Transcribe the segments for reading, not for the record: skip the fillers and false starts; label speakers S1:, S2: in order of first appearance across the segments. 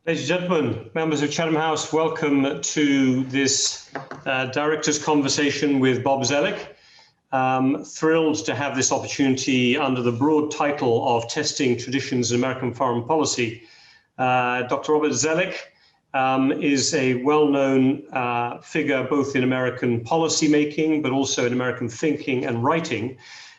S1: Ladies and gentlemen, members of Chatham House, welcome to this director's conversation with Bob Zoellick. Thrilled to have this opportunity under the broad title of Testing Traditions in American Foreign Policy. Dr. Robert Zoellick is a well-known figure both in American policy making, but also in American thinking and writing.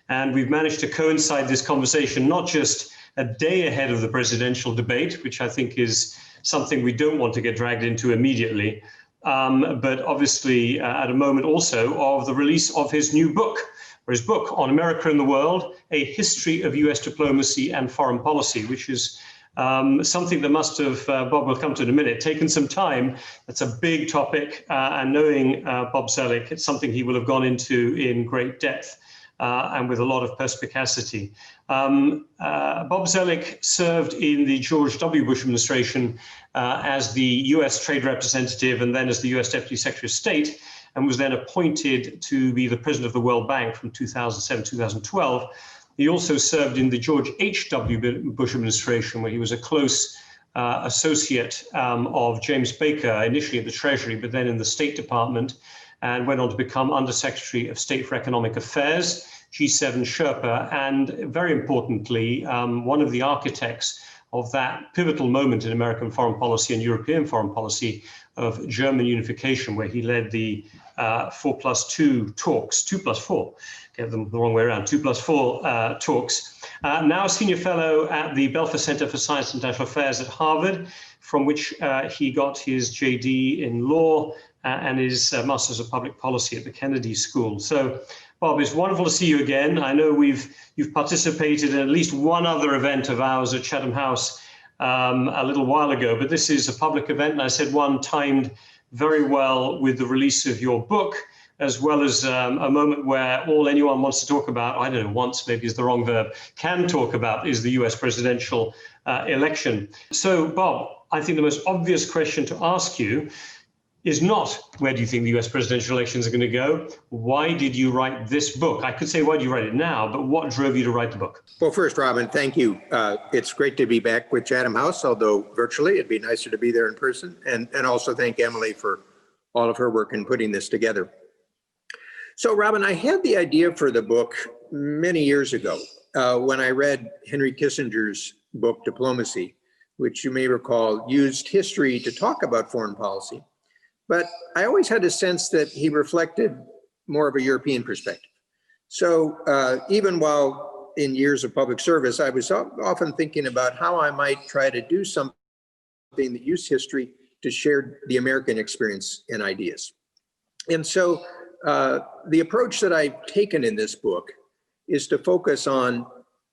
S1: And we've managed to coincide this conversation not just a day ahead of the presidential debate, which I think is something we don't want to get dragged into immediately, but obviously at a moment also of the release of his new book, or his book on America and the World, A History of US Diplomacy and Foreign Policy, which is something that must have, Bob will come to in a minute, taken some time. That's a big topic, and knowing Bob Zoellick, it's something he will have gone into in great depth. And with a lot of perspicacity. Bob Zoellick served in the George W. Bush administration as the US Trade Representative and then as the US Deputy Secretary of State, and was then appointed to be the President of the World Bank from 2007 to 2012. He also served in the George H.W. Bush administration, where he was a close associate of James Baker, initially at the Treasury, but then in the State Department, and went on to become Undersecretary of State for Economic Affairs, G7 Sherpa, and very importantly, one of the architects of that pivotal moment in American foreign policy and European foreign policy of German unification, where he led the 4+2 talks, 2+4, get them the wrong way around, 2+4 talks. Now a senior fellow at the Belfer Center for Science and International Affairs at Harvard, from which he got his JD in law and his Masters of Public Policy at the Kennedy School. So, Bob, it's wonderful to see you again. I know you've participated in at least one other event of ours at Chatham House a little while ago, but this is a public event, and I said one timed very well with the release of your book, as well as a moment where all anyone wants to talk about, I don't know, wants maybe is the wrong verb, can talk about is the US presidential election. So, Bob, I think the most obvious question to ask you is not where do you think the US presidential elections are going to go? Why did you write this book? I could say why do you write it now, but what drove you to write the book?
S2: Well, first, Robin, thank you. It's great to be back with Chatham House, although virtually. It'd be nicer to be there in person. And also thank Emily for all of her work in putting this together. So, Robin, I had the idea for the book many years ago when I read Henry Kissinger's book, Diplomacy, which you may recall used history to talk about foreign policy. But I always had a sense that he reflected more of a European perspective. So even while in years of public service, I was often thinking about how I might try to do something that used history to share the American experience and ideas. And so the approach that I've taken in this book is to focus on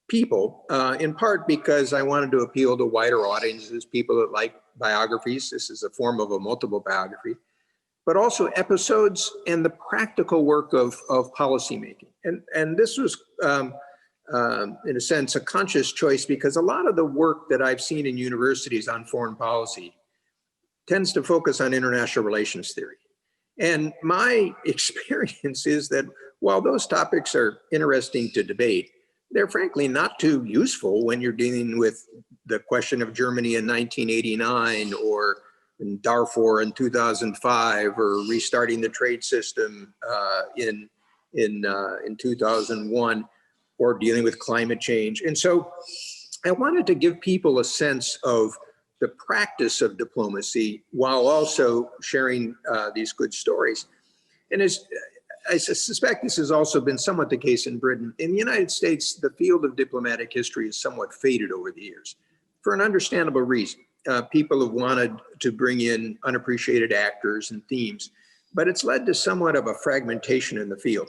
S2: people, in part because I wanted to appeal to wider audiences, people that like biographies. This is a form of a multiple biography, but also episodes and the practical work of policymaking. And this was, in a sense, a conscious choice because a lot of the work that I've seen in universities on foreign policy tends to focus on international relations theory. And my experience is that while those topics are interesting to debate, they're frankly not too useful when you're dealing with the question of Germany in 1989 or in Darfur in 2005 or restarting the trade system in 2001 or dealing with climate change. And so I wanted to give people a sense of the practice of diplomacy while also sharing these good stories. And as I suspect this has also been somewhat the case in Britain. In the United States, the field of diplomatic history has somewhat faded over the years for an understandable reason. People have wanted to bring in unappreciated actors and themes, but it's led to somewhat of a fragmentation in the field.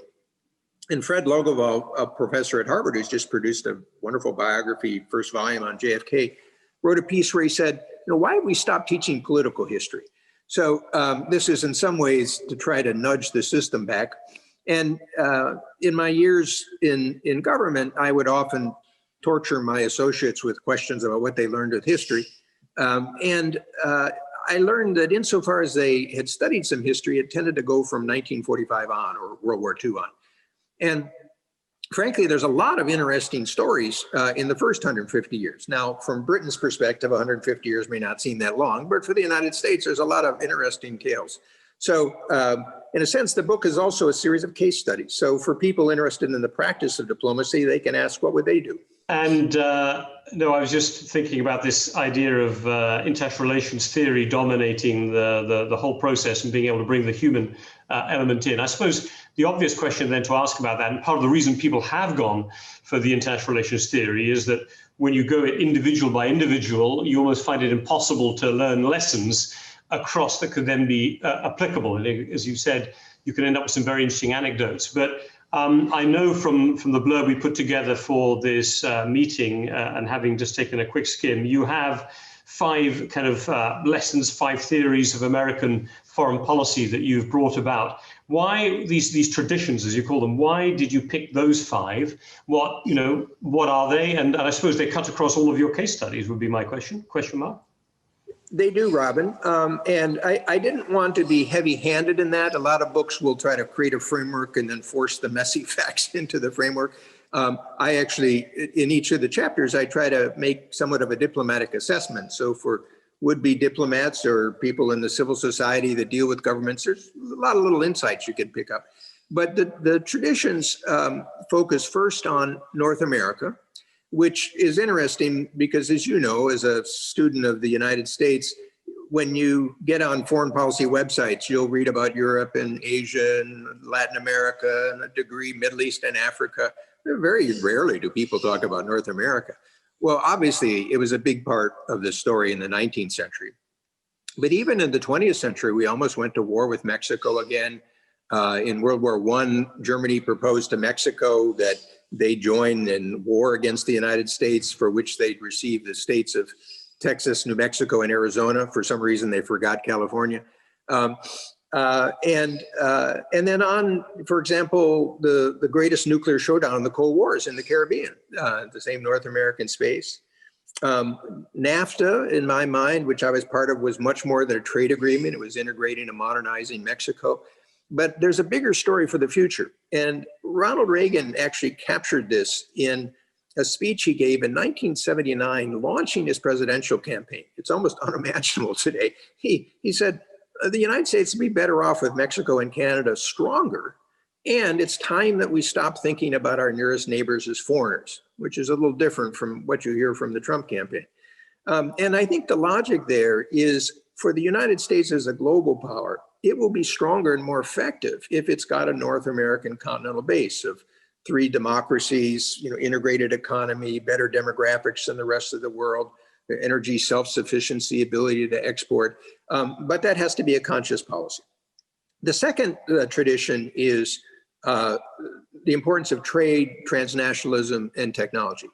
S2: And Fred Logevall, a professor at Harvard who's just produced a wonderful biography, first volume on JFK, wrote a piece where he said, why have we stopped teaching political history? So this is in some ways to try to nudge the system back. And in my years in government, I would often torture my associates with questions about what they learned of history. I learned that insofar as they had studied some history, it tended to go from 1945 on or World War II on. And frankly, there's a lot of interesting stories in the first 150 years. Now, from Britain's perspective, 150 years may not seem that long, but for the United States, there's a lot of interesting tales. So in a sense, the book is also a series of case studies. So for people interested in the practice of diplomacy, they can ask, what would they do?
S1: And no, I was just thinking about this idea of international relations theory dominating the whole process and being able to bring the human element in. I suppose the obvious question then to ask about that, and part of the reason people have gone for the international relations theory, is that when you go individual by individual, you almost find it impossible to learn lessons across that could then be applicable. And as you said, you can end up with some very interesting anecdotes. But I know from the blurb we put together for this meeting, and having just taken a quick skim, you have 5 kind of lessons, 5 theories of American foreign policy that you've brought about. Why these traditions, as you call them? Why did you pick those 5? What are they? And I suppose they cut across all of your case studies. Would be my question mark.
S2: They do, Robin. And I didn't want to be heavy-handed in that. A lot of books will try to create a framework and then force the messy facts into the framework. I actually, in each of the chapters, I try to make somewhat of a diplomatic assessment. So for would-be diplomats or people in the civil society that deal with governments, there's a lot of little insights you can pick up. But the traditions focus first on North America, which is interesting because, as you know, as a student of the United States, when you get on foreign policy websites, you'll read about Europe and Asia and Latin America and a degree Middle East and Africa. Very rarely do people talk about North America. Well, obviously, it was a big part of the story in the 19th century. But even in the 20th century, we almost went to war with Mexico again. In World War I, Germany proposed to Mexico that they join in war against the United States, for which they'd receive the states of Texas, New Mexico, and Arizona. For some reason, they forgot California. And then on, for example, the greatest nuclear showdown in the Cold War is in the Caribbean, the same North American space. NAFTA, in my mind, which I was part of, was much more than a trade agreement. It was integrating and modernizing Mexico. But there's a bigger story for the future. And Ronald Reagan actually captured this in a speech he gave in 1979, launching his presidential campaign. It's almost unimaginable today. He said, the United States would be better off with Mexico and Canada stronger. And it's time that we stop thinking about our nearest neighbors as foreigners, which is a little different from what you hear from the Trump campaign. And I think the logic there is, for the United States as a global power, it will be stronger and more effective if it's got a North American continental base of 3 democracies, integrated economy, better demographics than the rest of the world, energy self-sufficiency, ability to export. But that has to be a conscious policy. The second tradition is the importance of trade, transnationalism, and technology.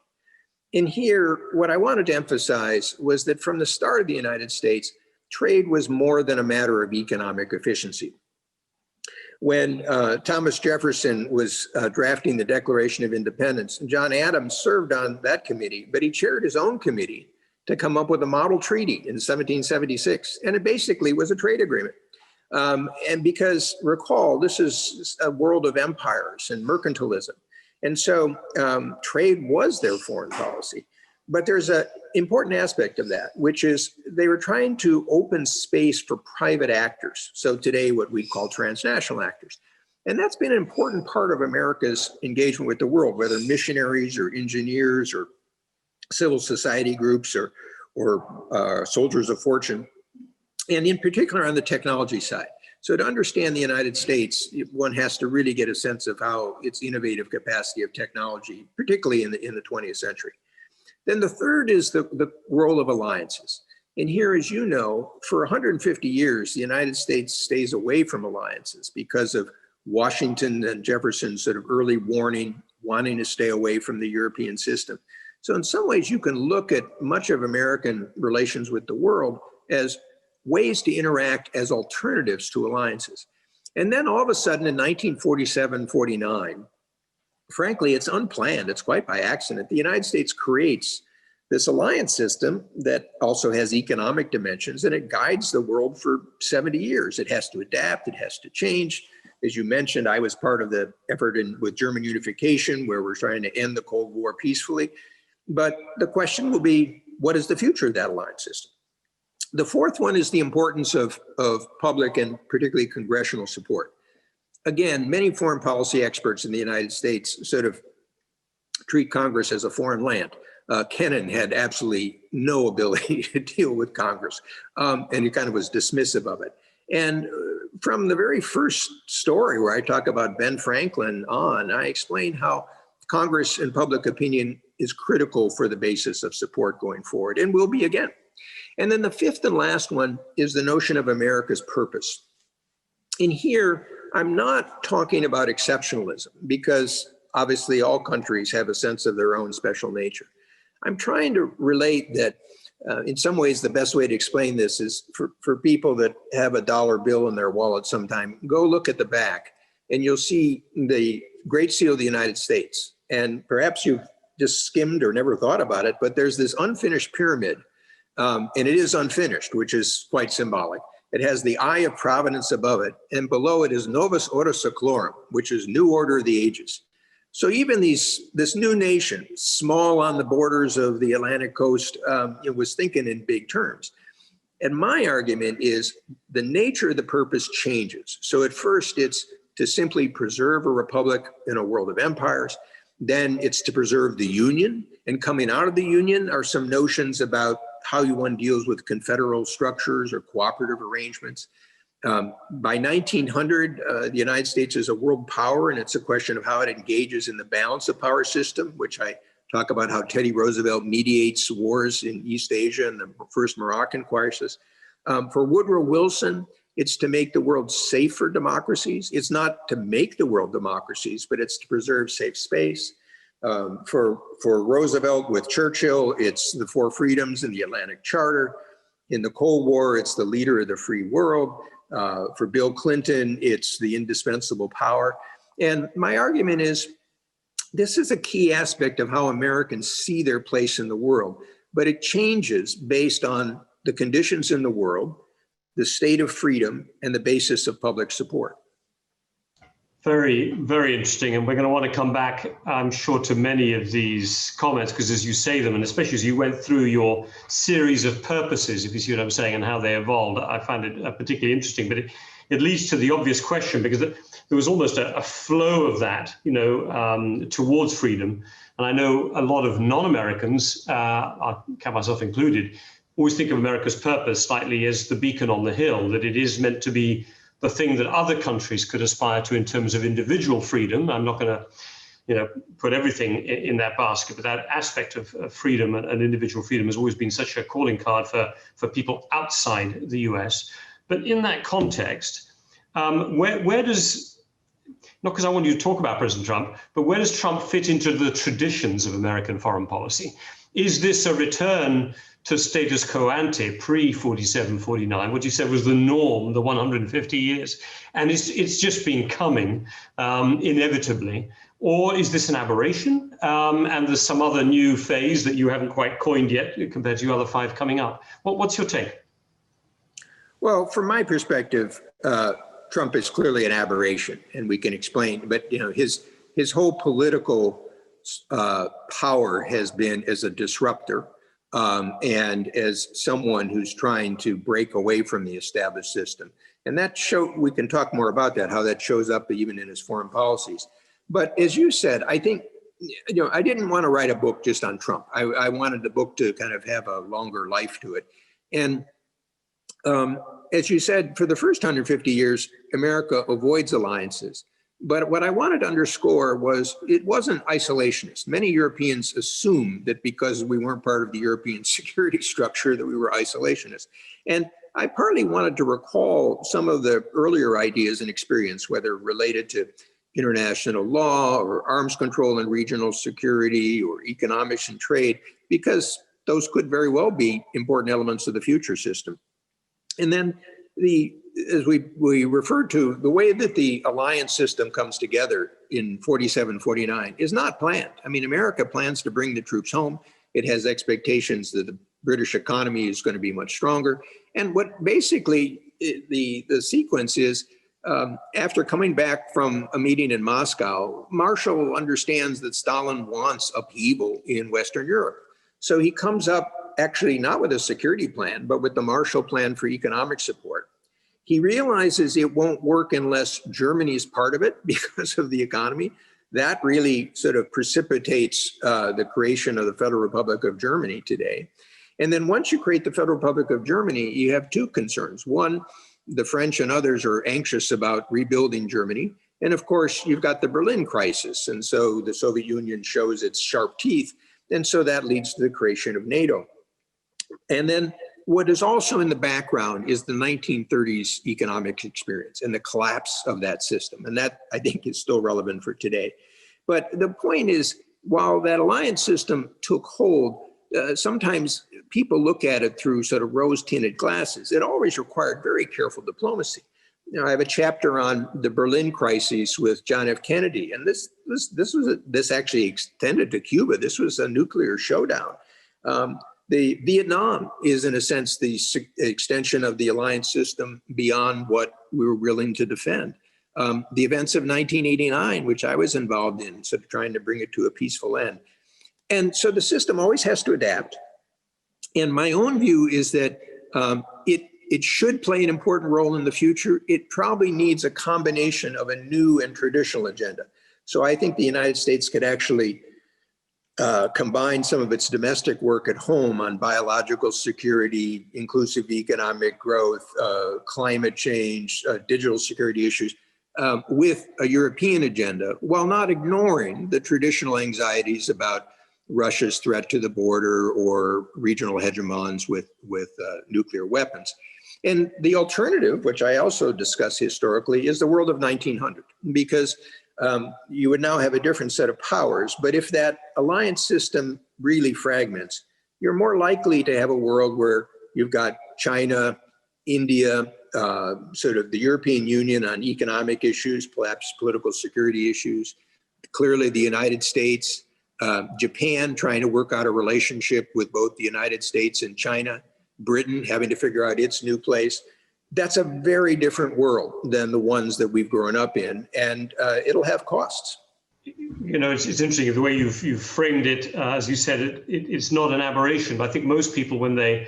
S2: In here, what I wanted to emphasize was that from the start of the United States, trade was more than a matter of economic efficiency. When Thomas Jefferson was drafting the Declaration of Independence, John Adams served on that committee, but he chaired his own committee to come up with a model treaty in 1776. And it basically was a trade agreement. And because, recall, this is a world of empires and mercantilism. And so trade was their foreign policy. But there's an important aspect of that, which is they were trying to open space for private actors. So today, what we call transnational actors. And that's been an important part of America's engagement with the world, whether missionaries or engineers or civil society groups or soldiers of fortune, and in particular on the technology side. So to understand the United States, one has to really get a sense of how its innovative capacity of technology, particularly in the 20th century. Then the third is the role of alliances. And here, as you know, for 150 years, the United States stays away from alliances because of Washington and Jefferson's sort of early warning, wanting to stay away from the European system. So in some ways, you can look at much of American relations with the world as ways to interact as alternatives to alliances. And then all of a sudden in 1947-49, frankly, it's unplanned. It's quite by accident. The United States creates this alliance system that also has economic dimensions, and it guides the world for 70 years. It has to adapt. It has to change. As you mentioned, I was part of the effort with German unification, where we're trying to end the Cold War peacefully. But the question will be, what is the future of that alliance system? The fourth one is the importance of public and particularly congressional support. Again, many foreign policy experts in the United States sort of treat Congress as a foreign land. Kennan had absolutely no ability to deal with Congress, and he kind of was dismissive of it. And from the very first story where I talk about Ben Franklin on, I explain how Congress and public opinion is critical for the basis of support going forward, and will be again. And then the fifth and last one is the notion of America's purpose. In here, I'm not talking about exceptionalism, because obviously all countries have a sense of their own special nature. I'm trying to relate that in some ways, the best way to explain this is for people that have a dollar bill in their wallet sometime, go look at the back and you'll see the Great Seal of the United States. And perhaps you've just skimmed or never thought about it, but there's this unfinished pyramid, and it is unfinished, which is quite symbolic. It has the Eye of Providence above it, and below it is Novus Ordo Seclorum, which is New Order of the Ages. So even this new nation, small on the borders of the Atlantic coast, it was thinking in big terms. And my argument is the nature of the purpose changes. So at first it's to simply preserve a republic in a world of empires. Then it's to preserve the Union. And coming out of the Union are some notions about how one deals with confederal structures or cooperative arrangements. By 1900, the United States is a world power, and it's a question of how it engages in the balance of power system, which I talk about how Teddy Roosevelt mediates wars in East Asia and the first Moroccan crisis. For Woodrow Wilson, it's to make the world safe for democracies. It's not to make the world democracies, but it's to preserve safe space. For Roosevelt with Churchill, it's the four freedoms in the Atlantic Charter. In the Cold War, it's the leader of the free world. For Bill Clinton, it's the indispensable power. And my argument is, this is a key aspect of how Americans see their place in the world, but it changes based on the conditions in the world, the state of freedom, and the basis of public support.
S1: Very, very interesting. And we're going to want to come back, I'm sure, to many of these comments, because as you say them, and especially as you went through your series of purposes, if you see what I'm saying, and how they evolved, I find it particularly interesting. But it leads to the obvious question, because there was almost a flow of that, towards freedom. And I know a lot of non-Americans, I'll count myself included, always think of America's purpose slightly as the beacon on the hill, that it is meant to be the thing that other countries could aspire to in terms of individual freedom. I'm not going to, put everything in that basket, but that aspect of freedom and individual freedom has always been such a calling card for people outside the US. But in that context, where does, not because I want you to talk about President Trump, but where does Trump fit into the traditions of American foreign policy? Is this a return to status quo ante, pre-47, 49, what you said was the norm, the 150 years, and it's just been coming inevitably? Or is this an aberration, and there's some other new phase that you haven't quite coined yet compared to the other five coming up? What's your take?
S2: Well, from my perspective, Trump is clearly an aberration, and we can explain, but his whole political power has been as a disruptor. And as someone who's trying to break away from the established system. And we can talk more about that, how that shows up even in his foreign policies. But as you said, I think, I didn't want to write a book just on Trump. I wanted the book to kind of have a longer life to it. And as you said, for the first 150 years, America avoids alliances. But what I wanted to underscore was it wasn't isolationist. Many Europeans assumed that because we weren't part of the European security structure that we were isolationist. And I partly wanted to recall some of the earlier ideas and experience, whether related to international law or arms control and regional security or economics and trade, because those could very well be important elements of the future system. And then as we referred to, the way that the alliance system comes together in 47, 49 is not planned. I mean, America plans to bring the troops home. It has expectations that the British economy is going to be much stronger. And what basically the sequence is, After coming back from a meeting in Moscow, Marshall understands that Stalin wants upheaval in Western Europe. So he comes up actually not with a security plan, but with the Marshall Plan for economic support. He realizes it won't work unless Germany is part of it because of the economy. That really sort of precipitates the creation of the Federal Republic of Germany today. And then once you create the Federal Republic of Germany, you have two concerns. One, the French and others are anxious about rebuilding Germany. And of course, you've got the Berlin crisis. And so the Soviet Union shows its sharp teeth. And so that leads to the creation of NATO. And then what is also in the background is the 1930s economic experience and the collapse of that system. And that, I think, is still relevant for today. But the point is, while that alliance system took hold, sometimes people look at it through sort of rose-tinted glasses. It always required very careful diplomacy. You know, I have a chapter on the Berlin crisis with John F. Kennedy, and this actually extended to Cuba. This was a nuclear showdown. The Vietnam is, in a sense, the extension of the alliance system beyond what we were willing to defend. The events of 1989, which I was involved in, sort of trying to bring it to a peaceful end. And so the system always has to adapt. And my own view is that it should play an important role in the future. It probably needs a combination of a new and traditional agenda. So I think the United States could actually combine some of its domestic work at home on biological security, inclusive economic growth, climate change, digital security issues, with a European agenda, while not ignoring the traditional anxieties about Russia's threat to the border or regional hegemons with nuclear weapons. And the alternative, which I also discuss historically, is the world of 1900, because you would now have a different set of powers. But if that alliance system really fragments, you're more likely to have a world where you've got China, India, sort of the European Union on economic issues, perhaps political security issues, clearly the United States, Japan trying to work out a relationship with both the United States and China, Britain having to figure out its new place. That's a very different world than the ones that we've grown up in, and it'll have costs.
S1: You know, it's interesting the way you've framed it. As you said, it's not an aberration. But I think most people, when they,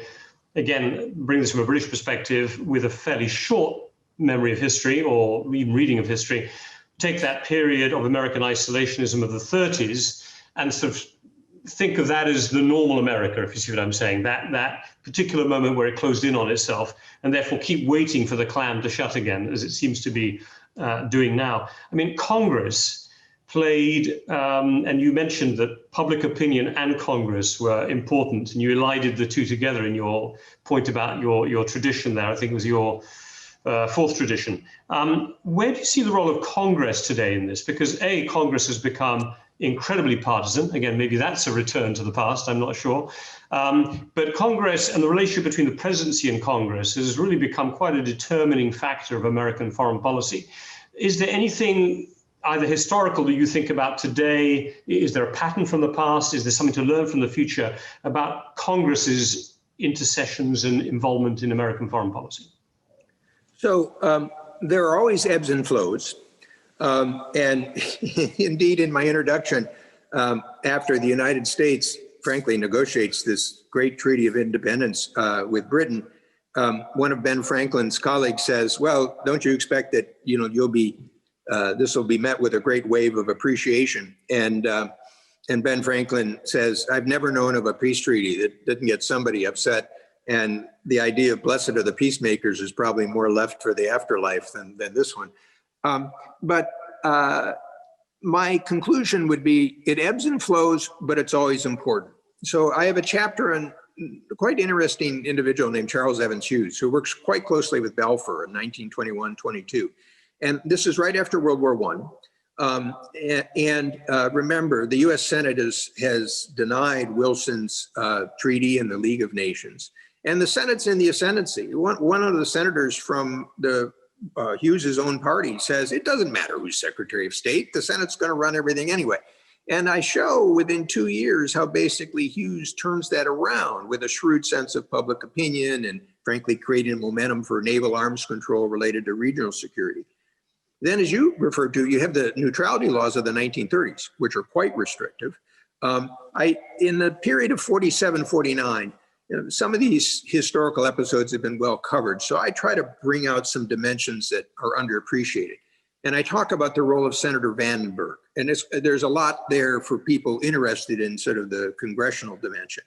S1: again, bring this from a British perspective with a fairly short memory of history or even reading of history, take that period of American isolationism of the 30s and sort of think of that as the normal America, if you see what I'm saying, that particular moment where it closed in on itself, and therefore keep waiting for the clam to shut again, as it seems to be doing now. I mean, Congress played, and you mentioned that public opinion and Congress were important, and you elided the two together in your point about your tradition there. I think it was your fourth tradition. Where do you see the role of Congress today in this? Because Congress has become incredibly partisan. Again, maybe that's a return to the past, I'm not sure. But Congress and the relationship between the presidency and Congress has really become quite a determining factor of American foreign policy. Is there anything either historical that you think about today? Is there a pattern from the past? Is there something to learn from the future about Congress's intercessions and involvement in American foreign policy?
S2: So there are always ebbs and flows. And indeed, in my introduction, after the United States, frankly, negotiates this great treaty of independence with Britain, one of Ben Franklin's colleagues says, well, don't you expect that, you know, this will be met with a great wave of appreciation? And Ben Franklin says, I've never known of a peace treaty that didn't get somebody upset. And the idea of blessed are the peacemakers is probably more left for the afterlife than this one. But my conclusion would be it ebbs and flows, but it's always important. So I have a chapter on a quite interesting individual named Charles Evans Hughes, who works quite closely with Balfour in 1921-22. And this is right after World War I. Remember, the US Senate has denied Wilson's treaty in the League of Nations. And the Senate's in the ascendancy. One of the senators from Hughes's own party says, it doesn't matter who's Secretary of State, the Senate's going to run everything anyway. And I show within 2 years how basically Hughes turns that around with a shrewd sense of public opinion and frankly creating momentum for naval arms control related to regional security. Then, as you referred to, you have the neutrality laws of the 1930s, which are quite restrictive. In the period of 47, 49, some of these historical episodes have been well covered. So I try to bring out some dimensions that are underappreciated. And I talk about the role of Senator Vandenberg. And there's a lot there for people interested in sort of the congressional dimension.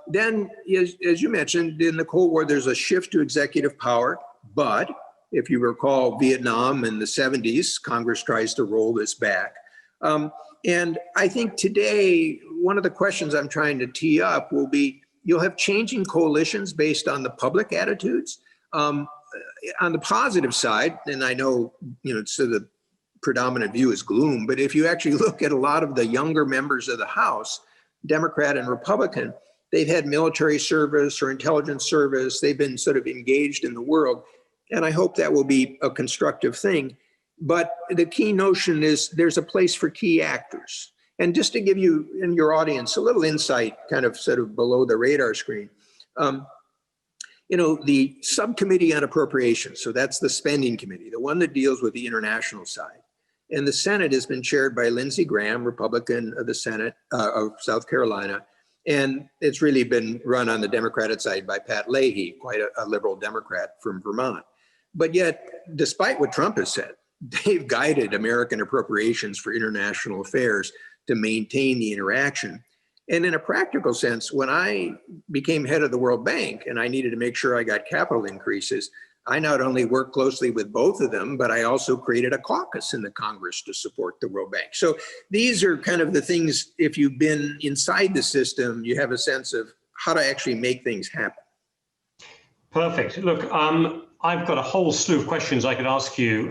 S2: Then, as you mentioned, in the Cold War, there's a shift to executive power. But if you recall Vietnam in the 70s, Congress tries to roll this back. And I think today, one of the questions I'm trying to tee up will be, you'll have changing coalitions based on the public attitudes. On the positive side, and I know, so the predominant view is gloom, but if you actually look at a lot of the younger members of the House, Democrat and Republican, they've had military service or intelligence service. They've been sort of engaged in the world. And I hope that will be a constructive thing. But the key notion is there's a place for key actors. And just to give you and your audience a little insight, kind of sort of below the radar screen, the subcommittee on appropriations, so that's the spending committee, the one that deals with the international side. And the Senate has been chaired by Lindsey Graham, Republican of the Senate of South Carolina. And it's really been run on the Democratic side by Pat Leahy, quite a liberal Democrat from Vermont. But yet, despite what Trump has said, they've guided American appropriations for international affairs to maintain the interaction. And in a practical sense, when I became head of the World Bank and I needed to make sure I got capital increases, I not only worked closely with both of them, but I also created a caucus in the Congress to support the World Bank. So these are kind of the things, if you've been inside the system, you have a sense of how to actually make things happen.
S1: Perfect. Look, I've got a whole slew of questions I could ask you,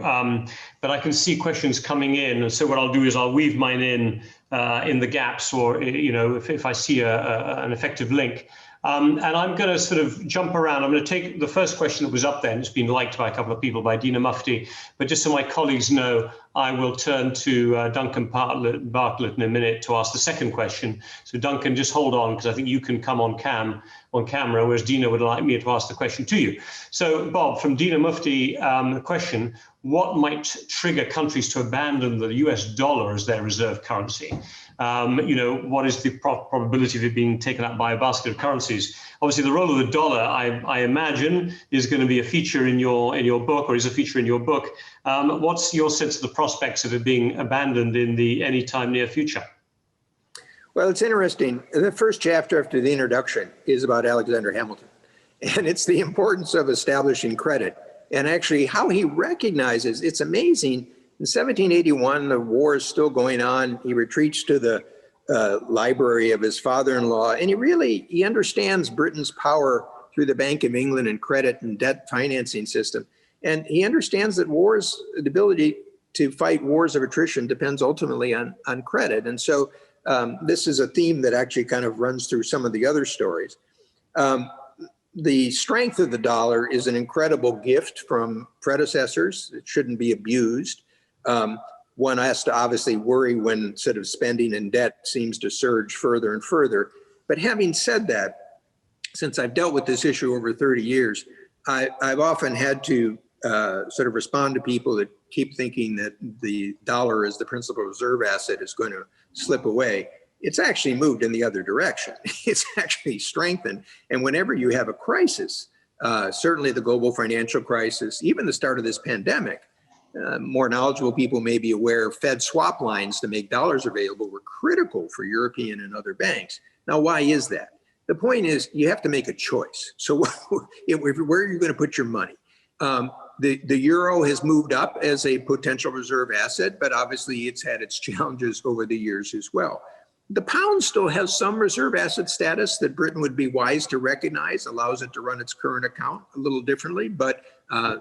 S1: but I can see questions coming in. And so what I'll do is I'll weave mine in the gaps, or if I see an effective link. And I'm going to sort of jump around. I'm going to take the first question that was up there, and it's been liked by a couple of people, by Dina Mufti. But just so my colleagues know, I will turn to Duncan Bartlett in a minute to ask the second question. So Duncan, just hold on, because I think you can come on camera, whereas Dina would like me to ask the question to you. So Bob, from Dina Mufti, the question: what might trigger countries to abandon the US dollar as their reserve currency? What is the probability of it being taken up by a basket of currencies? Obviously, the role of the dollar, I imagine, is going to be a feature in your book, or is a feature in your book. What's your sense of the prospects of it being abandoned in the anytime near future?
S2: Well, it's interesting. The first chapter after the introduction is about Alexander Hamilton, and it's the importance of establishing credit, and actually how he recognizes, it's amazing. In 1781, the war is still going on. He retreats to the library of his father-in-law, and he understands Britain's power through the Bank of England and credit and debt financing system. And he understands that wars, the ability to fight wars of attrition, depends ultimately on credit. And so this is a theme that actually kind of runs through some of the other stories. The strength of the dollar is an incredible gift from predecessors. It shouldn't be abused. One has to obviously worry when sort of spending and debt seems to surge further and further. But having said that, since I've dealt with this issue over 30 years, I've often had to sort of respond to people that keep thinking that the dollar as the principal reserve asset is going to slip away. It's actually moved in the other direction. It's actually strengthened. And whenever you have a crisis, certainly the global financial crisis, even the start of this pandemic, more knowledgeable people may be aware Fed swap lines to make dollars available were critical for European and other banks. Now, why is that? The point is you have to make a choice. So where are you going to put your money? The euro has moved up as a potential reserve asset, but obviously it's had its challenges over the years as well. The pound still has some reserve asset status that Britain would be wise to recognize, allows it to run its current account a little differently, but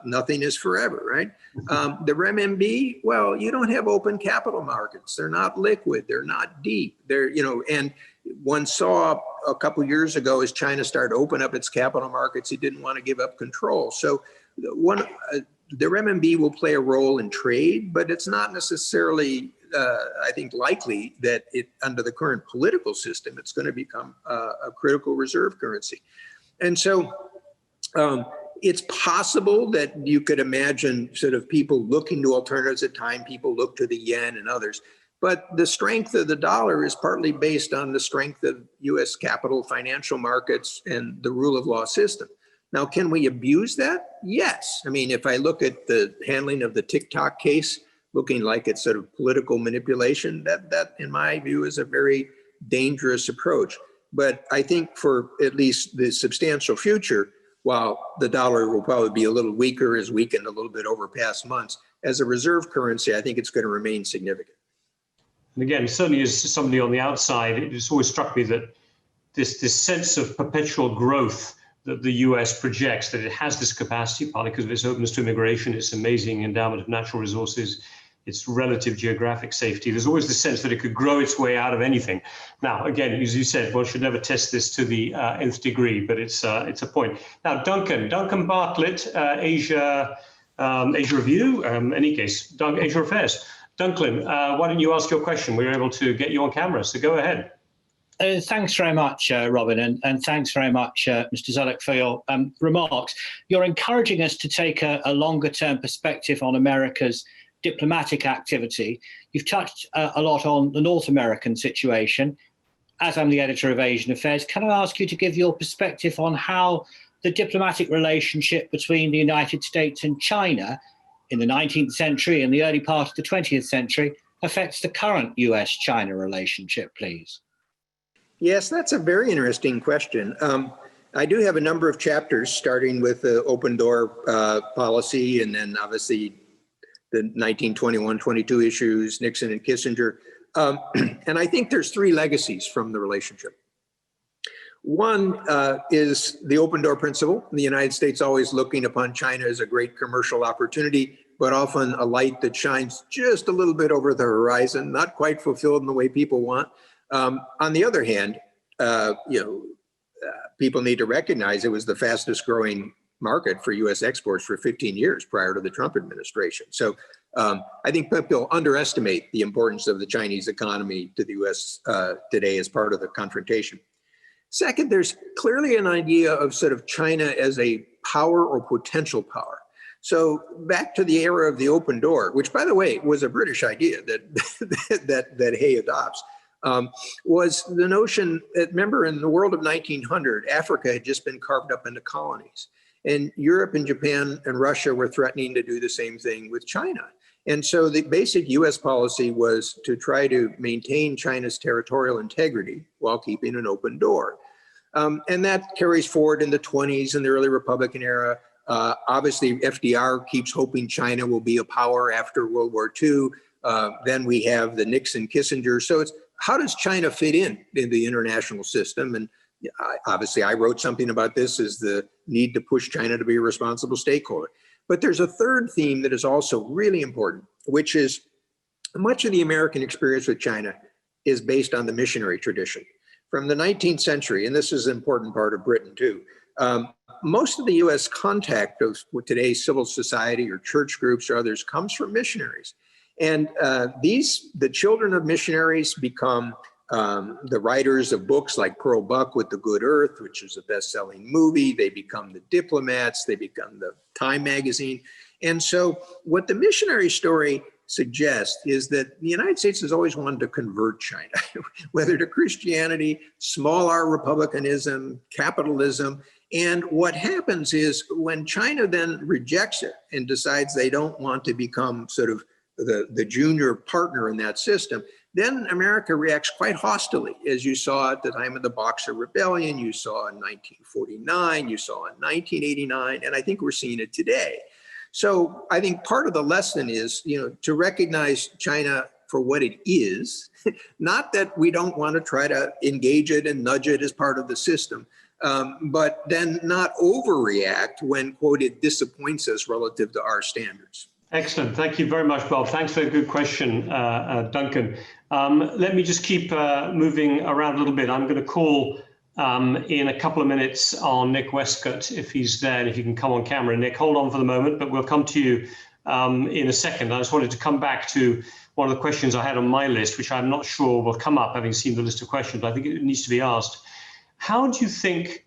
S2: nothing is forever, right? The renminbi, well, you don't have open capital markets. They're not liquid. They're not deep. And one saw a couple years ago as China started to open up its capital markets, it didn't want to give up control. So the renminbi will play a role in trade, but it's not necessarily I think likely that under the current political system, it's going to become a critical reserve currency. And so it's possible that you could imagine sort of people looking to alternatives at time. People look to the yen and others. But the strength of the dollar is partly based on the strength of U.S. capital financial markets and the rule of law system. Now, can we abuse that? Yes. I mean, if I look at the handling of the TikTok case, looking like it's sort of political manipulation, that in my view is a very dangerous approach. But I think for at least the substantial future, while the dollar will probably be a little weaker, has weakened a little bit over past months, as a reserve currency, I think it's going to remain significant.
S1: And again, certainly as somebody on the outside, it just always struck me that this sense of perpetual growth that the US projects, that it has this capacity, partly because of its openness to immigration, its amazing endowment of natural resources, its relative geographic safety. There's always the sense that it could grow its way out of anything. Now, again, as you said, one should never test this to the nth degree, but it's a point. Now, Duncan Bartlett, Asia Review, any case, Asia Affairs. Duncan, why don't you ask your question? We were able to get you on camera, so go ahead.
S3: Thanks very much, Robin, and thanks very much, Mr. Zoellick, for your remarks. You're encouraging us to take a longer-term perspective on America's diplomatic activity. You've touched a lot on the North American situation. As I'm the editor of Asian Affairs, can I ask you to give your perspective on how the diplomatic relationship between the United States and China in the 19th century and the early part of the 20th century affects the current US-China relationship, please?
S2: Yes, that's a very interesting question. I do have a number of chapters starting with the open door policy, and then obviously the 1921-22 issues, Nixon and Kissinger. And I think there's three legacies from the relationship. One is the open door principle. The United States always looking upon China as a great commercial opportunity, but often a light that shines just a little bit over the horizon, not quite fulfilled in the way people want. On the other hand, people need to recognize it was the fastest growing market for U.S. exports for 15 years prior to the Trump administration. So I think people underestimate the importance of the Chinese economy to the U.S. Today as part of the confrontation. Second, there's clearly an idea of sort of China as a power or potential power. So back to the era of the open door, which, by the way, was a British idea that Hay adopts. Was the notion that, remember, in the world of 1900, Africa had just been carved up into colonies. And Europe and Japan and Russia were threatening to do the same thing with China. And so the basic US policy was to try to maintain China's territorial integrity while keeping an open door. And that carries forward in the 20s and the early Republican era. Obviously, FDR keeps hoping China will be a power after World War II. Then we have the Nixon Kissinger. So it's, how does China fit in the international system? And obviously, I wrote something about this, is the need to push China to be a responsible stakeholder. But there's a third theme that is also really important, which is much of the American experience with China is based on the missionary tradition. From the 19th century, and this is an important part of Britain too, most of the US contact of today's civil society or church groups or others comes from missionaries. And the children of missionaries become the writers of books like Pearl Buck with The Good Earth, which is a best-selling movie. They become the diplomats. They become the Time magazine. And so what the missionary story suggests is that the United States has always wanted to convert China, whether to Christianity, small r republicanism, capitalism. And what happens is when China then rejects it and decides they don't want to become sort of the junior partner in that system, then America reacts quite hostilely, as you saw at the time of the Boxer Rebellion, you saw in 1949, you saw in 1989, and I think we're seeing it today. So I think part of the lesson is, to recognize China for what it is, not that we don't want to try to engage it and nudge it as part of the system, but then not overreact when, quote, it disappoints us relative to our standards.
S1: Excellent. Thank you very much, Bob. Thanks for a good question, Duncan. Let me just keep moving around a little bit. I'm going to call in a couple of minutes on Nick Westcott, if he's there, and if you can come on camera. Nick, hold on for the moment, but we'll come to you in a second. I just wanted to come back to one of the questions I had on my list, which I'm not sure will come up having seen the list of questions, but I think it needs to be asked. How do you think,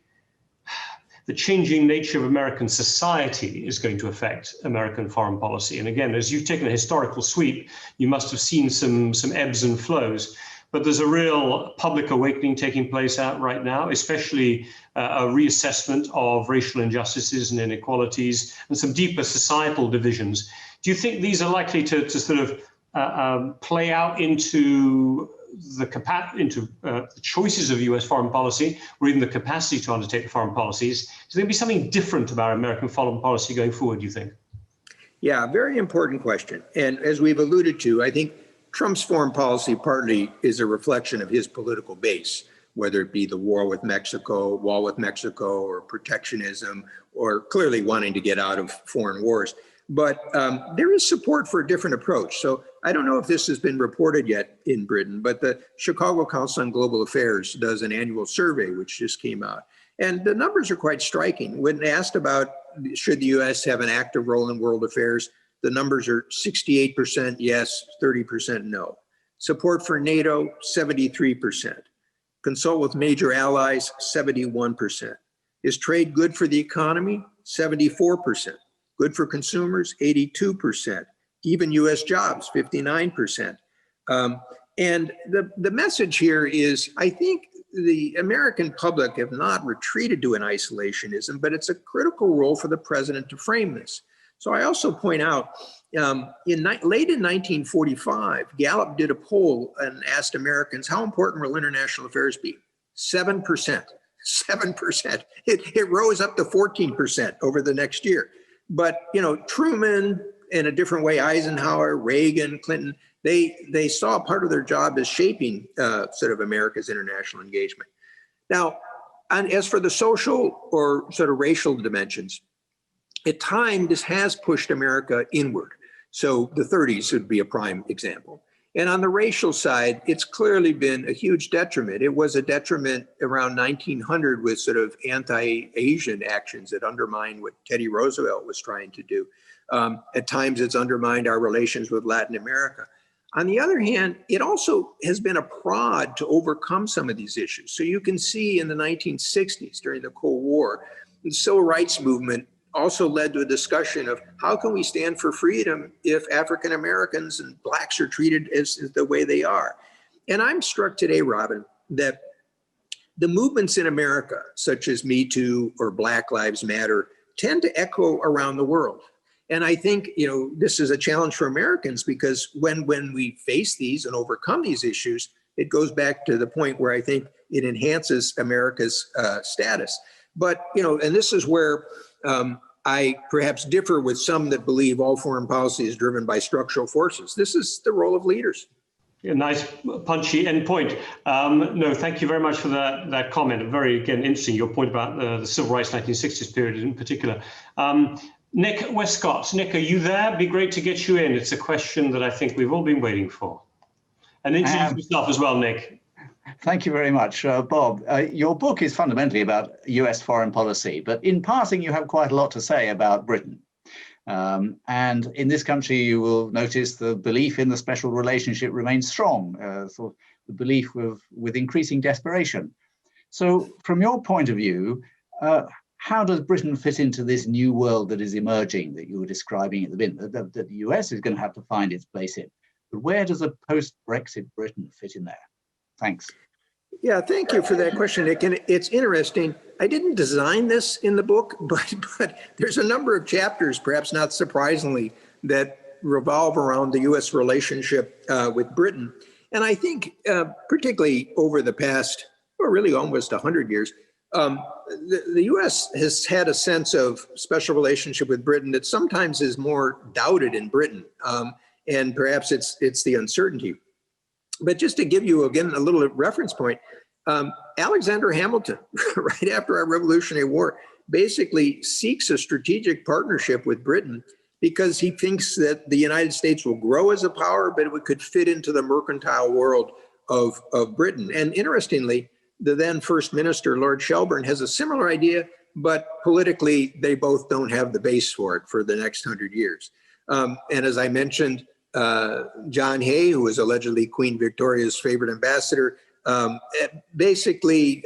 S1: the changing nature of American society is going to affect American foreign policy. And again, as you've taken a historical sweep, you must have seen some ebbs and flows. But there's a real public awakening taking place out right now, especially a reassessment of racial injustices and inequalities and some deeper societal divisions. Do you think these are likely to sort of play out into the choices of US foreign policy, or even the capacity to undertake the foreign policies? Is there going to be something different about American foreign policy going forward, do you think?
S2: Yeah, very important question. And as we've alluded to, I think Trump's foreign policy partly is a reflection of his political base, whether it be the wall with Mexico, or protectionism, or clearly wanting to get out of foreign wars. But there is support for a different approach. So I don't know if this has been reported yet in Britain, but the Chicago Council on Global Affairs does an annual survey, which just came out. And the numbers are quite striking. When asked about should the US have an active role in world affairs, the numbers are 68% yes, 30% no. Support for NATO, 73%. Consult with major allies, 71%. Is trade good for the economy? 74%. Good for consumers, 82%. Even US jobs, 59%. And the message here is, I think the American public have not retreated to an isolationism, but it's a critical role for the president to frame this. So I also point out, late in 1945, Gallup did a poll and asked Americans, how important will international affairs be? 7%. 7%. It rose up to 14% over the next year. But, Truman, in a different way, Eisenhower, Reagan, Clinton, they saw part of their job as shaping sort of America's international engagement. Now, and as for the social or sort of racial dimensions, at times this has pushed America inward. So the 30s would be a prime example. And on the racial side, it's clearly been a huge detriment. It was a detriment around 1900 with sort of anti-Asian actions that undermined what Teddy Roosevelt was trying to do. At times it's undermined our relations with Latin America. On the other hand, it also has been a prod to overcome some of these issues. So you can see in the 1960s, during the Cold War, the civil rights movement also led to a discussion of how can we stand for freedom if African Americans and Blacks are treated as the way they are. And I'm struck today, Robin, that the movements in America, such as Me Too or Black Lives Matter, tend to echo around the world. And I think, this is a challenge for Americans because when we face these and overcome these issues, it goes back to the point where I think it enhances America's status. But, and this is where I perhaps differ with some that believe all foreign policy is driven by structural forces. This is the role of leaders.
S1: A nice punchy end point. No, thank you very much for that comment. Very, again, interesting, your point about the civil rights 1960s period in particular. Nick Westcott. Nick, are you there? It'd be great to get you in. It's a question that I think we've all been waiting for. And introduce yourself as well, Nick.
S4: Thank you very much, Bob. Your book is fundamentally about US foreign policy, but in passing, you have quite a lot to say about Britain. And in this country, you will notice the belief in the special relationship remains strong, the belief with increasing desperation. So from your point of view, how does Britain fit into this new world that is emerging that you were describing at the beginning, that the US is going to have to find its place in? But where does a post-Brexit Britain fit in there? Thanks.
S2: Yeah, thank you for that question, Nick. And it's interesting. I didn't design this in the book, but there's a number of chapters, perhaps not surprisingly, that revolve around the U.S. relationship with Britain. And I think particularly over the past, or really almost 100 years, the U.S. has had a sense of special relationship with Britain that sometimes is more doubted in Britain. And perhaps it's the uncertainty. But just to give you, again, a little reference point, Alexander Hamilton, right after our Revolutionary War, basically seeks a strategic partnership with Britain because he thinks that the United States will grow as a power, but it could fit into the mercantile world of Britain. And interestingly, the then First Minister, Lord Shelburne, has a similar idea, but politically, they both don't have the base for it for the next 100 years. And as I mentioned, John Hay, who was allegedly Queen Victoria's favorite ambassador, basically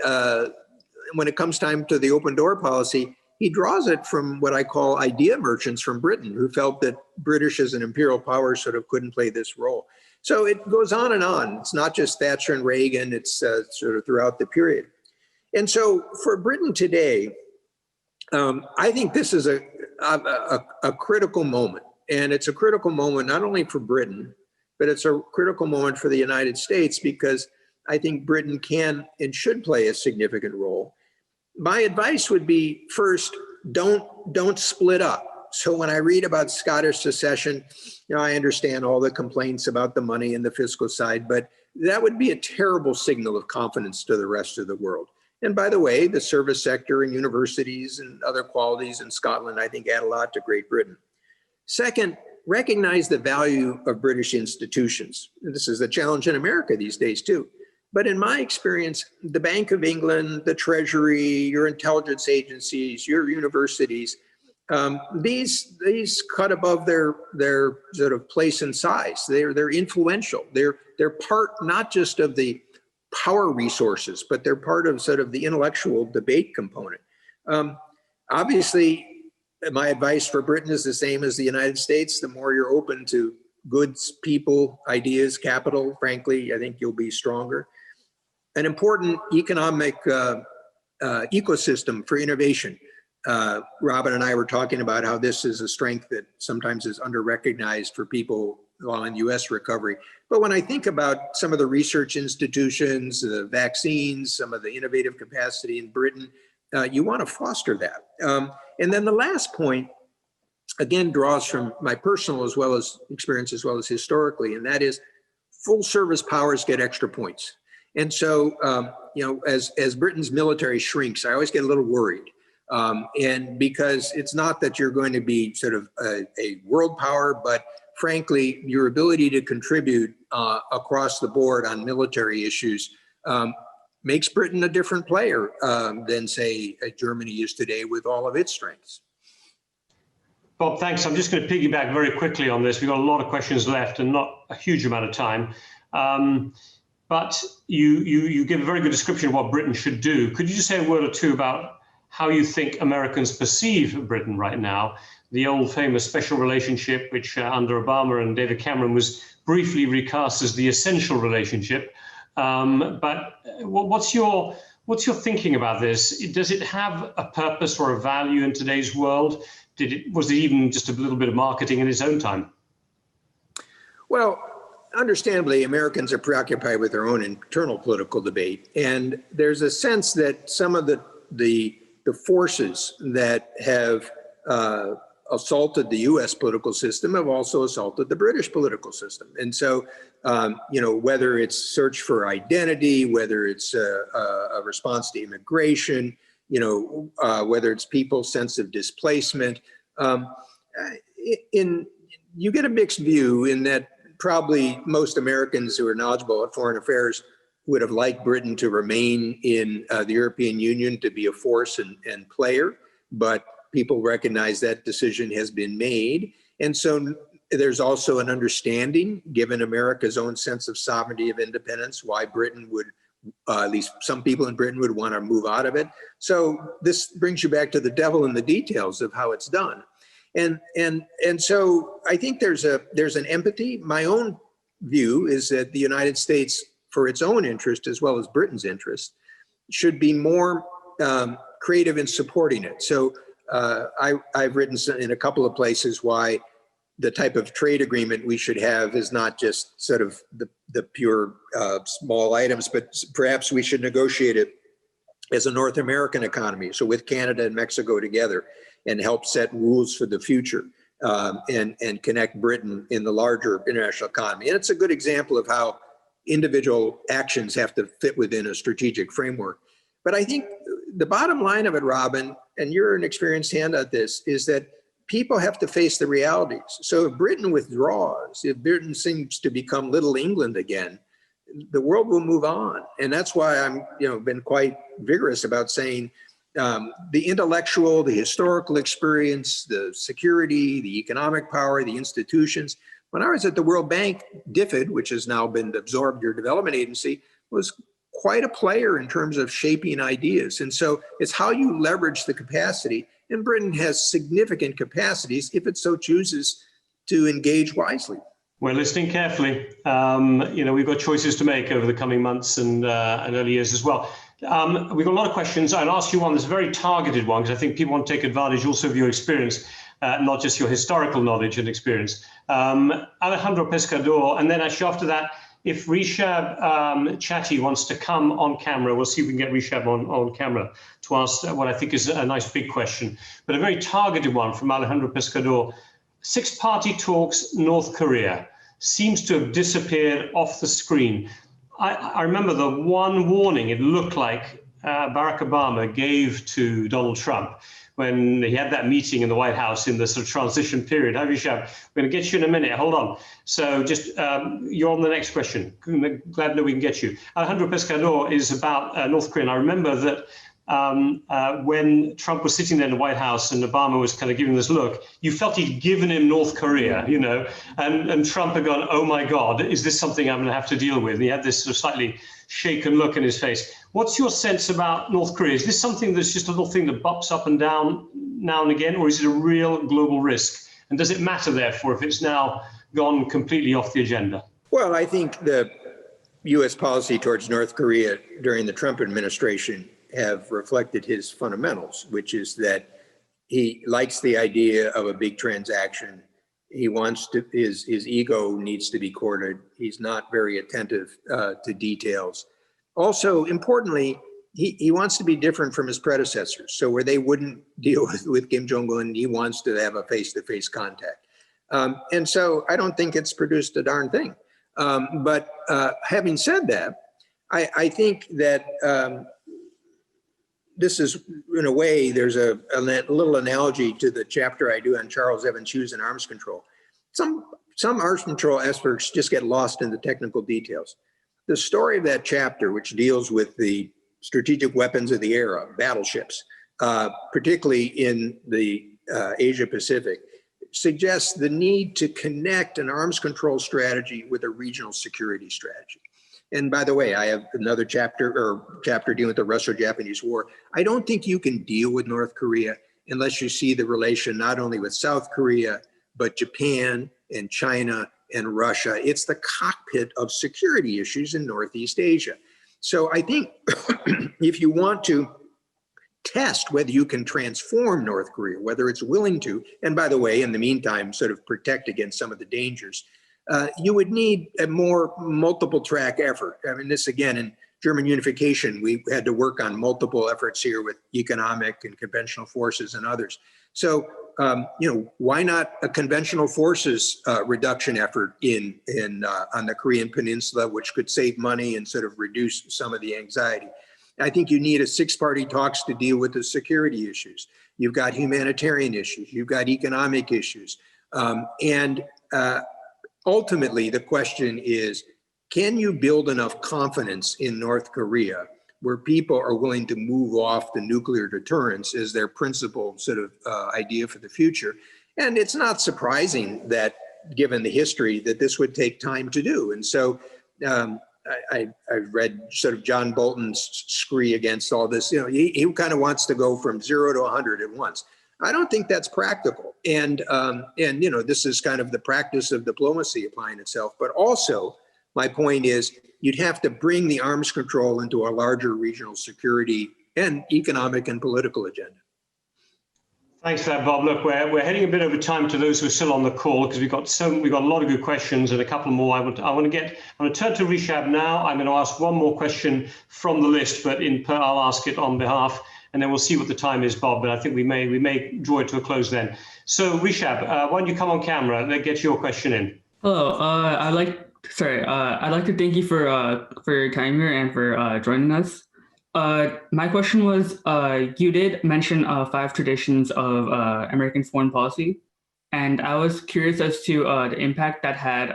S2: when it comes time to the open door policy, he draws it from what I call idea merchants from Britain who felt that British as an imperial power sort of couldn't play this role. So it goes on and on. It's not just Thatcher and Reagan, it's sort of throughout the period. And so for Britain today, I think this is a critical moment. And it's a critical moment not only for Britain, but it's a critical moment for the United States, because I think Britain can and should play a significant role. My advice would be, first, don't split up. So when I read about Scottish secession, I understand all the complaints about the money and the fiscal side, but that would be a terrible signal of confidence to the rest of the world. And by the way, the service sector and universities and other qualities in Scotland, I think, add a lot to Great Britain. Second, recognize the value of British institutions. And this is the challenge in America these days too. But in my experience, the Bank of England, the Treasury, your intelligence agencies, your universities, these cut above their sort of place and size. They're influential. They're part not just of the power resources, but they're part of sort of the intellectual debate component. Obviously, my advice for Britain is the same as the United States. The more you're open to goods, people, ideas, capital, frankly, I think you'll be stronger. An important economic ecosystem for innovation. Robin and I were talking about how this is a strength that sometimes is under-recognized for people on US recovery. But when I think about some of the research institutions, the vaccines, some of the innovative capacity in Britain, you want to foster that. And then the last point, again, draws from my personal as well as experience as well as historically, and that is full service powers get extra points. And so, as Britain's military shrinks, I always get a little worried. And because it's not that you're going to be sort of a world power, but frankly, your ability to contribute across the board on military issues makes Britain a different player than, say, Germany is today with all of its strengths.
S1: Bob, thanks. I'm just going to piggyback very quickly on this. We've got a lot of questions left and not a huge amount of time. But you give a very good description of what Britain should do. Could you just say a word or two about how you think Americans perceive Britain right now? The old famous special relationship, which under Obama and David Cameron was briefly recast as the essential relationship. But what's your thinking about this? Does it have a purpose or a value in today's world? Was it even just a little bit of marketing in its own time?
S2: Well, understandably, Americans are preoccupied with their own internal political debate. And there's a sense that some of the forces that have assaulted the US political system have also assaulted the British political system. And so, whether it's search for identity, whether it's a response to immigration, whether it's people's sense of displacement, you get a mixed view in that probably most Americans who are knowledgeable at foreign affairs would have liked Britain to remain in the European Union, to be a force and player, but people recognize that decision has been made. And so there's also an understanding, given America's own sense of sovereignty of independence, why Britain would, at least some people in Britain would want to move out of it. So this brings you back to the devil in the details of how it's done. And so I think there's an empathy. My own view is that the United States, for its own interest as well as Britain's interest, should be more creative in supporting it. So I've written in a couple of places why the type of trade agreement we should have is not just sort of the pure small items, but perhaps we should negotiate it as a North American economy. So with Canada and Mexico together, and help set rules for the future and connect Britain in the larger international economy. And it's a good example of how individual actions have to fit within a strategic framework. But I think the bottom line of it, Robin, and you're an experienced hand at this, is that people have to face the realities. So if Britain withdraws, if Britain seems to become little England again, the world will move on. And that's why I'm, been quite vigorous about saying the intellectual, the historical experience, the security, the economic power, the institutions. When I was at the World Bank, DFID, which has now been absorbed, your development agency, was quite a player in terms of shaping ideas. And so it's how you leverage the capacity. And Britain has significant capacities if it so chooses to engage wisely.
S1: We're listening carefully. We've got choices to make over the coming months and early years as well. We've got a lot of questions. I'll ask you one that's a very targeted one, because I think people want to take advantage also of your experience, not just your historical knowledge and experience. Alejandro Pescador, and then actually after that, if Rishab Chatty wants to come on camera, we'll see if we can get Rishab on camera to ask what I think is a nice big question, but a very targeted one from Alejandro Pescador. Six-party talks, North Korea, seems to have disappeared off the screen. I remember the one warning it looked like Barack Obama gave to Donald Trump when he had that meeting in the White House in the sort of transition period. Hi, Rishab. We're going to get you in a minute. Hold on. So just you're on the next question. Glad to know we can get you. Alejandro Pescador is about North Korea. And I remember that when Trump was sitting there in the White House and Obama was kind of giving this look, you felt he'd given him North Korea, and Trump had gone, oh my God, is this something I'm going to have to deal with? And he had this sort of slightly shaken look in his face. What's your sense about North Korea? Is this something that's just a little thing that bops up and down now and again, or is it a real global risk? And does it matter, therefore, if it's now gone completely off the agenda?
S2: Well, I think the U.S. policy towards North Korea during the Trump administration have reflected his fundamentals, which is that he likes the idea of a big transaction. He wants to, his ego needs to be courted. He's not very attentive to details. Also, importantly, he wants to be different from his predecessors. So where they wouldn't deal with Kim Jong-un, he wants to have a face-to-face contact. And so I don't think it's produced a darn thing. But having said that, I think that this is, in a way, there's a little analogy to the chapter I do on Charles Evans Hughes and arms control. Some arms control experts just get lost in the technical details. The story of that chapter, which deals with the strategic weapons of the era, battleships, particularly in the Asia Pacific, suggests the need to connect an arms control strategy with a regional security strategy. And by the way, I have another chapter dealing with the Russo-Japanese War. I don't think you can deal with North Korea unless you see the relation not only with South Korea, but Japan and China and Russia. It's the cockpit of security issues in Northeast Asia. So I think if you want to test whether you can transform North Korea, whether it's willing to, and by the way, in the meantime, sort of protect against some of the dangers, you would need a more multiple track effort. I mean, this again, in German unification, we had to work on multiple efforts here with economic and conventional forces and others. So, why not a conventional forces reduction effort on the Korean Peninsula, which could save money and sort of reduce some of the anxiety? I think you need a six-party talks to deal with the security issues. You've got humanitarian issues. You've got economic issues. Ultimately, the question is, can you build enough confidence in North Korea where people are willing to move off the nuclear deterrence as their principal sort of idea for the future? And it's not surprising that, given the history, that this would take time to do. And so I read sort of John Bolton's scree against all this. He kind of wants to go from 0 to 100 at once. I don't think that's practical. And this is kind of the practice of diplomacy applying itself. But also, my point is, you'd have to bring the arms control into a larger regional security and economic and political agenda.
S1: Thanks for that, Bob. Look, we're heading a bit over time to those who are still on the call, because we've got a lot of good questions and a couple more. I'm going to turn to Rishab now. I'm going to ask one more question from the list, but I'll ask it on behalf, and then we'll see what the time is, Bob. But I think we may draw it to a close then. So Rishab, why don't you come on camera? Let's get your question in.
S5: Hello. I'd like to thank you for your time here and for joining us. My question was, you did mention 5 traditions of American foreign policy, and I was curious as to the impact that had,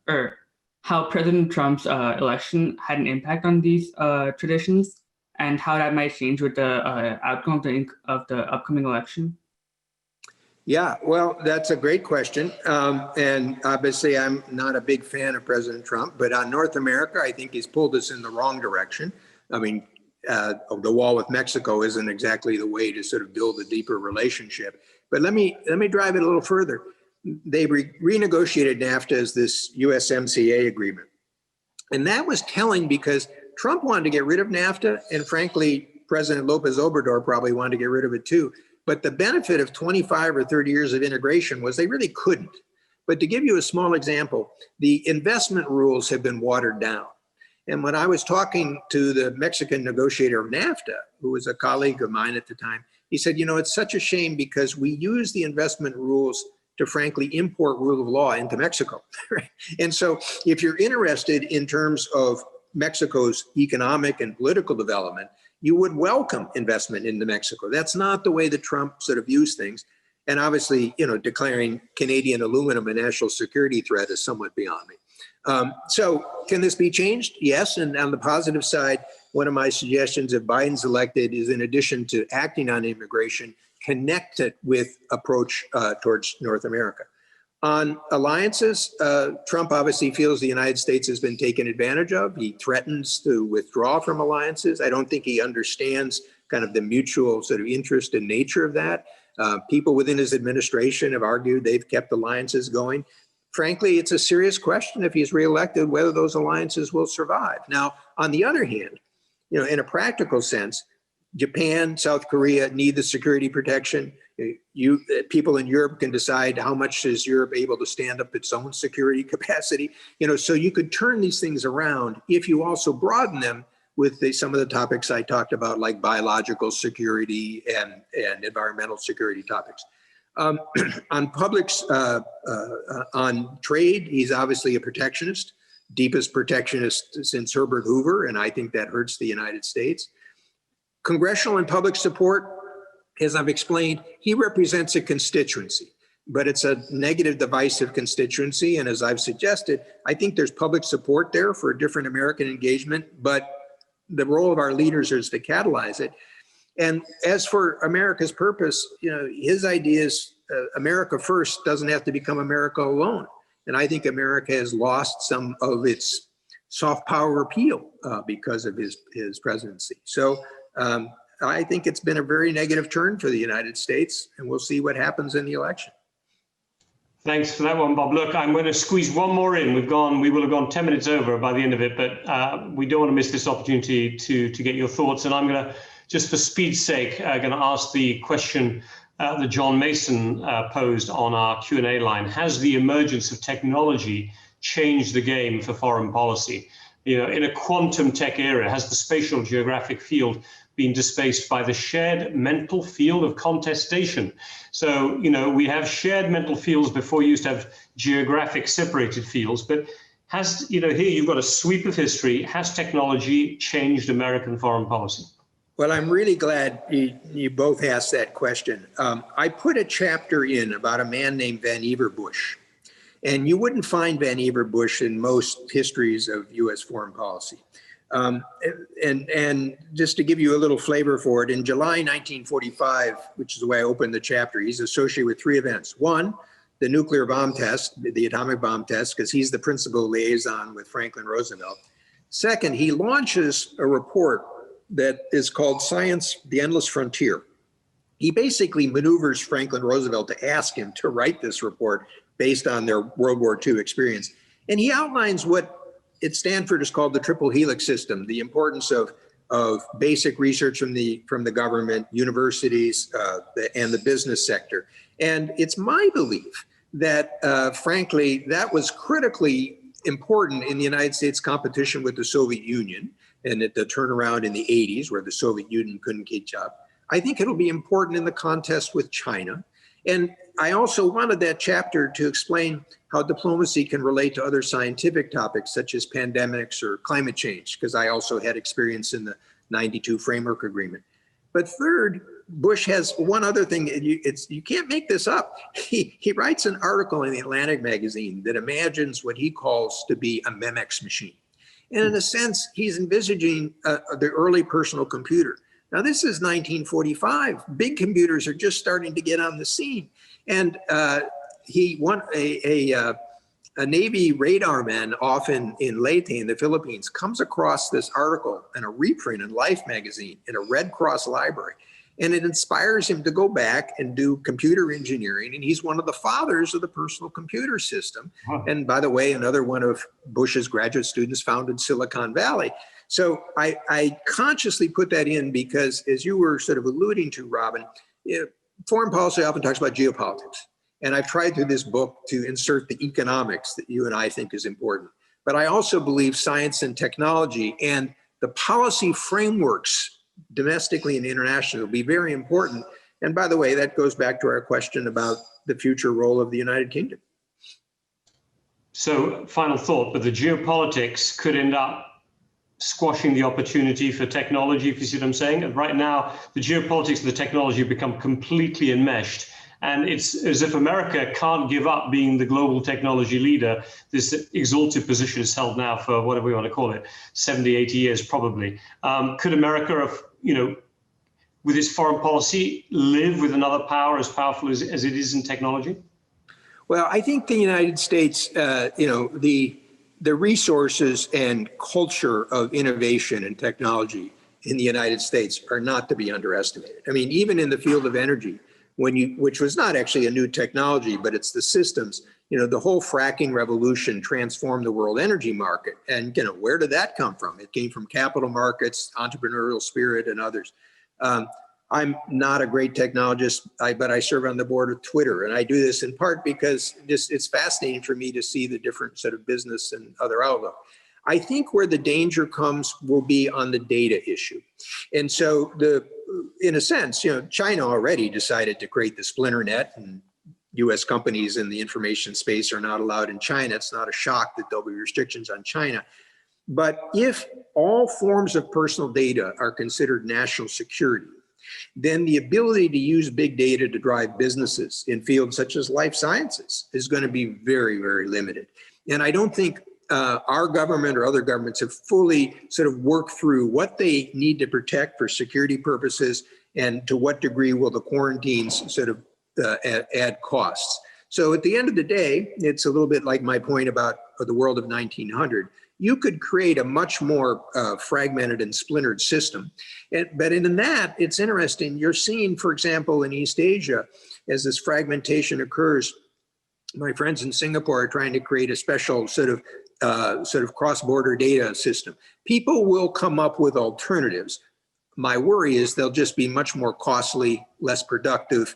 S5: or how President Trump's election had an impact on these traditions, and how that might change with the outcome of the upcoming election.
S2: Yeah, well, that's a great question. And obviously, I'm not a big fan of President Trump, but on North America, I think he's pulled us in the wrong direction. I mean, the wall with Mexico isn't exactly the way to sort of build a deeper relationship. But let me drive it a little further. They renegotiated NAFTA as this USMCA agreement. And that was telling because Trump wanted to get rid of NAFTA, and frankly, President Lopez Obrador probably wanted to get rid of it too. But the benefit of 25 or 30 years of integration was they really couldn't. But to give you a small example, the investment rules have been watered down. And when I was talking to the Mexican negotiator of NAFTA, who was a colleague of mine at the time, he said, you know, it's such a shame because we use the investment rules to frankly import rule of law into Mexico. And so if you're interested in terms of Mexico's economic and political development, you would welcome investment into Mexico. That's not the way that Trump sort of views things. And obviously, you know, declaring Canadian aluminum a national security threat is somewhat beyond me. So can this be changed? Yes. And on the positive side, one of my suggestions if Biden's elected is in addition to acting on immigration, connect it with approach towards North America. On alliances, Trump obviously feels the United States has been taken advantage of. He threatens to withdraw from alliances. I don't think he understands kind of the mutual sort of interest and nature of that. People within his administration have argued they've kept alliances going. Frankly, it's a serious question if he's reelected, whether those alliances will survive. Now, on the other hand, you know, in a practical sense, Japan, South Korea need the security protection. People in Europe can decide how much is Europe able to stand up its own security capacity. You know, so you could turn these things around if you also broaden them with some of the topics I talked about, like biological security and environmental security topics. On trade, he's obviously a protectionist, deepest protectionist since Herbert Hoover, and I think that hurts the United States. Congressional and public support, as I've explained, he represents a constituency, but it's a negative divisive constituency. And as I've suggested, I think there's public support there for a different American engagement, but the role of our leaders is to catalyze it. And as for America's purpose, you know, his idea is America first doesn't have to become America alone. And I think America has lost some of its soft power appeal because of his presidency. So I think it's been a very negative turn for the United States, and we'll see what happens in the election.
S1: Thanks for that one, Bob. Look, I'm going to squeeze one more in. We will have gone 10 minutes over by the end of it, but we don't want to miss this opportunity to get your thoughts. And I'm going to, just for speed's sake, going to ask the question that John Mason posed on our Q&A line. Has the emergence of technology changed the game for foreign policy? You know, in a quantum tech era, has the spatial geographic field been displaced by the shared mental field of contestation? So, you know, we have shared mental fields before. You used to have geographic separated fields, but has, you know, here you've got a sweep of history. Has technology changed American foreign policy?
S2: Well, I'm really glad you both asked that question. I put a chapter in about a man named Vannevar Bush. And you wouldn't find Vannevar Bush in most histories of U.S. foreign policy. And just to give you a little flavor for it, in July 1945, which is the way I opened the chapter, he's associated with three events. One, the nuclear bomb test, the atomic bomb test, because he's the principal liaison with Franklin Roosevelt. Second, he launches a report that is called Science, the Endless Frontier. He basically maneuvers Franklin Roosevelt to ask him to write this report based on their World War II experience. And he outlines what at Stanford is called the triple helix system, the importance of basic research from the government, universities, and the business sector. And it's my belief that, frankly, that was critically important in the United States competition with the Soviet Union and at the turnaround in the 80s where the Soviet Union couldn't catch up. I think it'll be important in the contest with China. And I also wanted that chapter to explain how diplomacy can relate to other scientific topics such as pandemics or climate change, because I also had experience in the 92 Framework Agreement. But third, Bush has one other thing, you can't make this up. He writes an article in the Atlantic magazine that imagines what he calls to be a Memex machine. And in a sense, he's envisaging the early personal computer. Now, this is 1945. Big computers are just starting to get on the scene. And he won a a Navy radarman off in Leyte in the Philippines comes across this article in a reprint in Life magazine in a Red Cross library. And it inspires him to go back and do computer engineering. And he's one of the fathers of the personal computer system.
S1: Wow.
S2: And by the way, another one of Bush's graduate students founded Silicon Valley. So I consciously put that in because, as you were sort of alluding to, Robin, foreign policy often talks about geopolitics. And I've tried through this book to insert the economics that you and I think is important. But I also believe science and technology and the policy frameworks domestically and internationally will be very important. And by the way, that goes back to our question about the future role of the United Kingdom.
S1: So, final thought, but the geopolitics could end up squashing the opportunity for technology, if you see what I'm saying. And right now, the geopolitics and the technology have become completely enmeshed. And it's as if America can't give up being the global technology leader. This exalted position is held now for whatever we want to call it, 70, 80 years probably. Could America, with its foreign policy, live with another power as powerful as it is in technology?
S2: Well, I think the United States, the resources and culture of innovation and technology in the United States are not to be underestimated. I mean, even in the field of energy, which was not actually a new technology, but it's the systems, the whole fracking revolution transformed the world energy market. And, where did that come from? It came from capital markets, entrepreneurial spirit, and others. I'm not a great technologist, but I serve on the board of Twitter. And I do this in part because it's fascinating for me to see the different set of business and other outlook. I think where the danger comes will be on the data issue. And so in a sense, China already decided to create the splinter net, and US companies in the information space are not allowed in China. It's not a shock that there'll be restrictions on China. But if all forms of personal data are considered national security, then the ability to use big data to drive businesses in fields such as life sciences is going to be very, very limited. And I don't think our government or other governments have fully sort of worked through what they need to protect for security purposes and to what degree will the quarantines sort of add costs. So at the end of the day, it's a little bit like my point about the world of 1900. You could create a much more fragmented and splintered system. But in that, it's interesting. You're seeing, for example, in East Asia, as this fragmentation occurs, my friends in Singapore are trying to create a special sort of cross-border data system. People will come up with alternatives. My worry is they'll just be much more costly, less productive,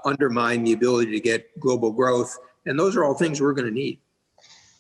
S2: undermine the ability to get global growth. And those are all things we're going to need.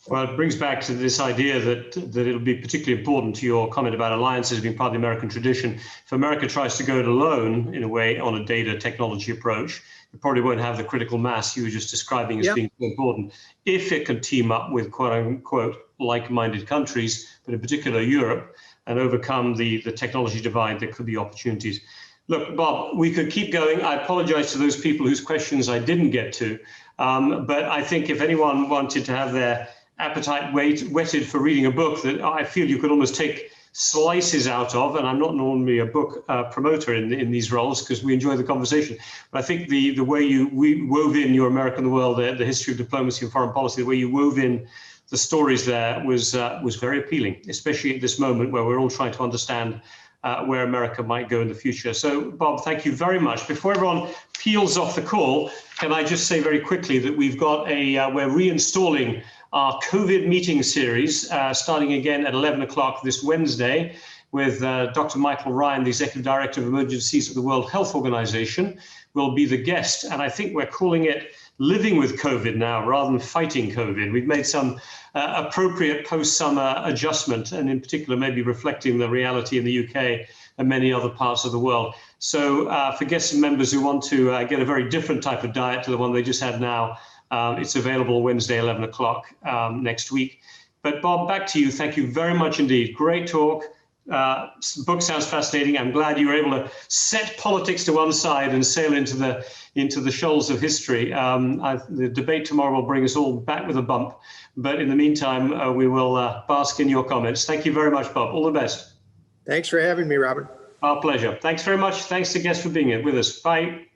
S1: Well, it brings back to this idea that it'll be particularly important to your comment about alliances being part of the American tradition. If America tries to go it alone, in a way, on a data technology approach, it probably won't have the critical mass you were just describing as being so important. If it can team up with quote unquote like-minded countries, but in particular Europe, and overcome the technology divide, there could be opportunities. Look, Bob, we could keep going. I apologize to those people whose questions I didn't get to, but I think if anyone wanted to have their appetite whetted for reading a book that I feel you could almost take slices out of, and I'm not normally a book promoter in these roles because we enjoy the conversation, but I think the way we wove in Your America and the World, the history of diplomacy and foreign policy, the way you wove in the stories there was very appealing, especially at this moment where we're all trying to understand where America might go in the future. So, Bob, thank you very much. Before everyone peels off the call, can I just say very quickly that we've got we're reinstalling our COVID meeting series, starting again at 11 o'clock this Wednesday with Dr. Michael Ryan, the Executive Director of Emergencies of the World Health Organization, will be the guest. And I think we're calling it Living with COVID now rather than Fighting COVID. We've made some appropriate post-summer adjustment, and in particular, maybe reflecting the reality in the UK and many other parts of the world. So for guests and members who want to get a very different type of diet to the one they just had now, it's available Wednesday, 11 o'clock next week. But Bob, back to you. Thank you very much indeed. Great talk. Book sounds fascinating. I'm glad you were able to set politics to one side and sail into the shoals of history. The debate tomorrow will bring us all back with a bump. But in the meantime, we will bask in your comments. Thank you very much, Bob. All the best.
S2: Thanks for having me, Robert.
S1: Our pleasure. Thanks very much. Thanks to guests for being here with us. Bye.